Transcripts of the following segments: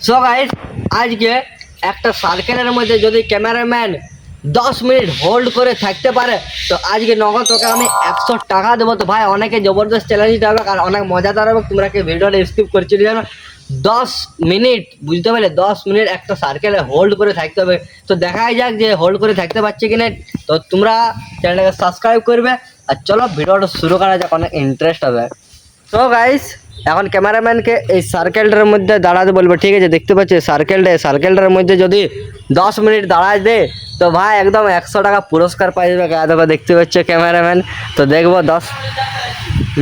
So guys, আজকে একটা সার্কেলের মধ্যে যদি ক্যামেরাম্যান 10 মিনিট হোল্ড করে থাকতে পারে তো আজকে নগদ তোকে আমি 100 টাকা দেবো। তো ভাই অনেকে জবরদস্ত চ্যালেঞ্জটা হবে আর অনেক মজাদার হবে। তোমরা কি ভিডিওটা স্কিপ করছি জানো? 10 মিনিট, বুঝতে পারলে? 10 মিনিট একটা সার্কেলে হোল্ড করে থাকতে হবে। তো দেখাই যাক যে হোল্ড করে থাকতে পারছে কিনা। তো তোমরা চ্যানেলটাকে সাবস্ক্রাইব করবে আর চলো ভিডিওটা শুরু করা যাক, অনেক ইন্টারেস্ট হবে। তো গাইস, এখন ক্যামেরাম্যানকে এই সার্কেলটার মধ্যে দাঁড়াতে বলবে, ঠিক আছে? দেখতে পাচ্ছি সার্কেলটার মধ্যে যদি 10 মিনিট দাঁড়ায় দে তো ভাই একদম 100 টাকা পুরস্কার পাই যাবে। দেখো, দেখতে পাচ্ছ ক্যামেরাম্যান। তো দেখবো 10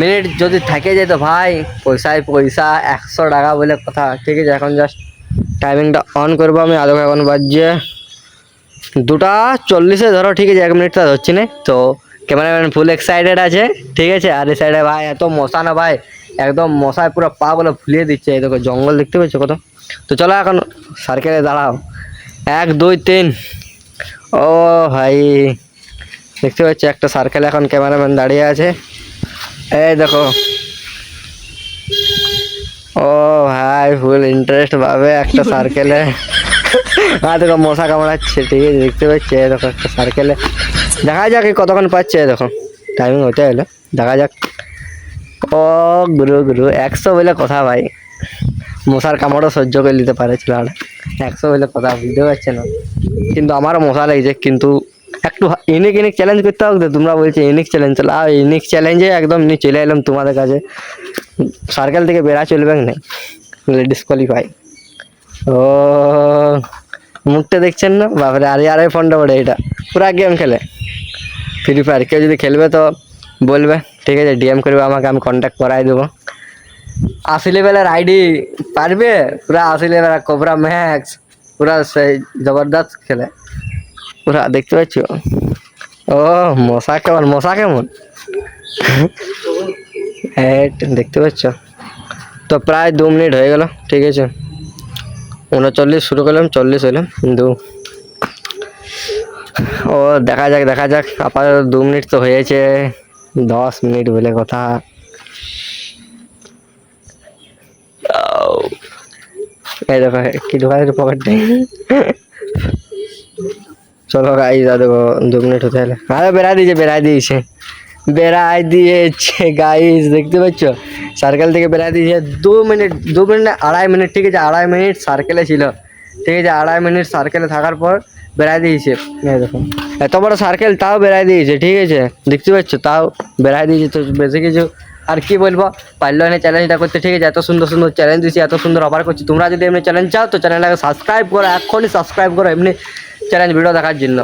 মিনিট যদি থাকে যায় তো ভাই পয়সায় পয়সা, 100 টাকা বলে কথা। ঠিক আছে, এখন জাস্ট টাইমিংটা অন করবো আমি। এখন বাজছে 2:40 ধরো, ঠিক আছে? 1 মিনিট তো ধরছি না। তো ক্যামেরাম্যান ফুল এক্সাইটেড আছে, ঠিক আছে? আর এই সাইডে ভাই এত মশা না ভাই, একদম মশায় পুরো পা বলে ফুলিয়ে দিচ্ছে। এই দেখো জঙ্গল দেখতে পাচ্ছ কত। তো চলো এখন সার্কেলে দাঁড়াও, 1 2 3। ও ভাই দেখতে পাচ্ছি একটা সার্কেলে এখন ক্যামেরাম্যান দাঁড়িয়ে আছে। এই দেখো, ও ভাই ফুল ইন্টারেস্ট পাবে একটা সার্কেলে। আর দেখো মশা কামড়াচ্ছে, ঠিক আছে? দেখতে পাচ্ছি দেখো একটা সার্কেলে। দেখা যাক কতক্ষণ পাচ্ছে। দেখো টাইমিং হতে হলো, দেখা যাক। ও গুরু গুরু 100 বলে কথা ভাই, মশার কামড়ও সহ্য করে নিতে পারে ছেলেটা। 100 বলে কথা, বুঝতে পারছে না? কিন্তু আমারও মশা লেগেছে, কিন্তু একটু ইউনিক চ্যালেঞ্জ করতে হবে। তোমরা বলছো ইউনিক চ্যালেঞ্জ, চলো আর ইউনিক চ্যালেঞ্জে একদম নিয়ে চলে এলাম তোমাদের কাছে। সার্কেল থেকে বেড়া চলবে না, ডিসকোয়ালিফাই। ও মুখটা দেখছেন না বাপরে? আরে ফোনটা পড়ে, এটা পুরা গেম খেলে ফ্রি ফায়ার। কেউ যদি খেলবে তো বলবে, ঠিক আছে? ডিএম করবে আমাকে, আমি কন্ট্যাক্ট করাই দেবো। 80 লেভেলের আইডি পারবে, পুরা 80 লেভেল কোবরা ম্যাক্স, পুরা সেই জবরদস্ত খেলে পুরা। দেখতে পাচ্ছ? ও মশা কেমন দেখতে পাচ্ছ? তো প্রায় 2 মিনিট হয়ে গেল, ঠিক আছে? 39 শুরু করলাম, 40 হইলাম 2। ও দেখা যাক আপাতত 2 মিনিট তো হয়েছে, 10 মিনিট বলে কথা। এই দেখো কি ঢোকায় পকেটে। চলো গাইস, দেখো 2 মিনিট হতে হলে আরে বেড়াই দিয়েছে গাইস। দেখতে পাচ্ছ সার্কেল থেকে বেড়াই দিয়েছে 2 মিনিট, 2 মিনিট না 2.5 মিনিট, ঠিক আছে? 2.5 মিনিট সার্কেলে ছিল, ঠিক আছে? 2.5 মিনিট সার্কেলে থাকার পর বেড়াই দিয়েছে। এই দেখো এত বড় সার্কেল তাও বেড়াই দিয়েছে, ঠিক আছে? দেখতে পাচ্ছ তাও বেড়াই দিয়েছে। তো বেশি কিছু আর কি বলবো, পারলো না চ্যালেঞ্জটা করতে, ঠিক আছে? এত সুন্দর সুন্দর চ্যালেঞ্জ দিচ্ছি, এত সুন্দর অফার করছি। তোমরা যদি এমনি চ্যালেঞ্জ চাও তো চ্যানেলটাকে সাবস্ক্রাইব করো, এখনই সাবস্ক্রাইব করো এমনি চ্যালেঞ্জ ভিডিও দেখার জন্য।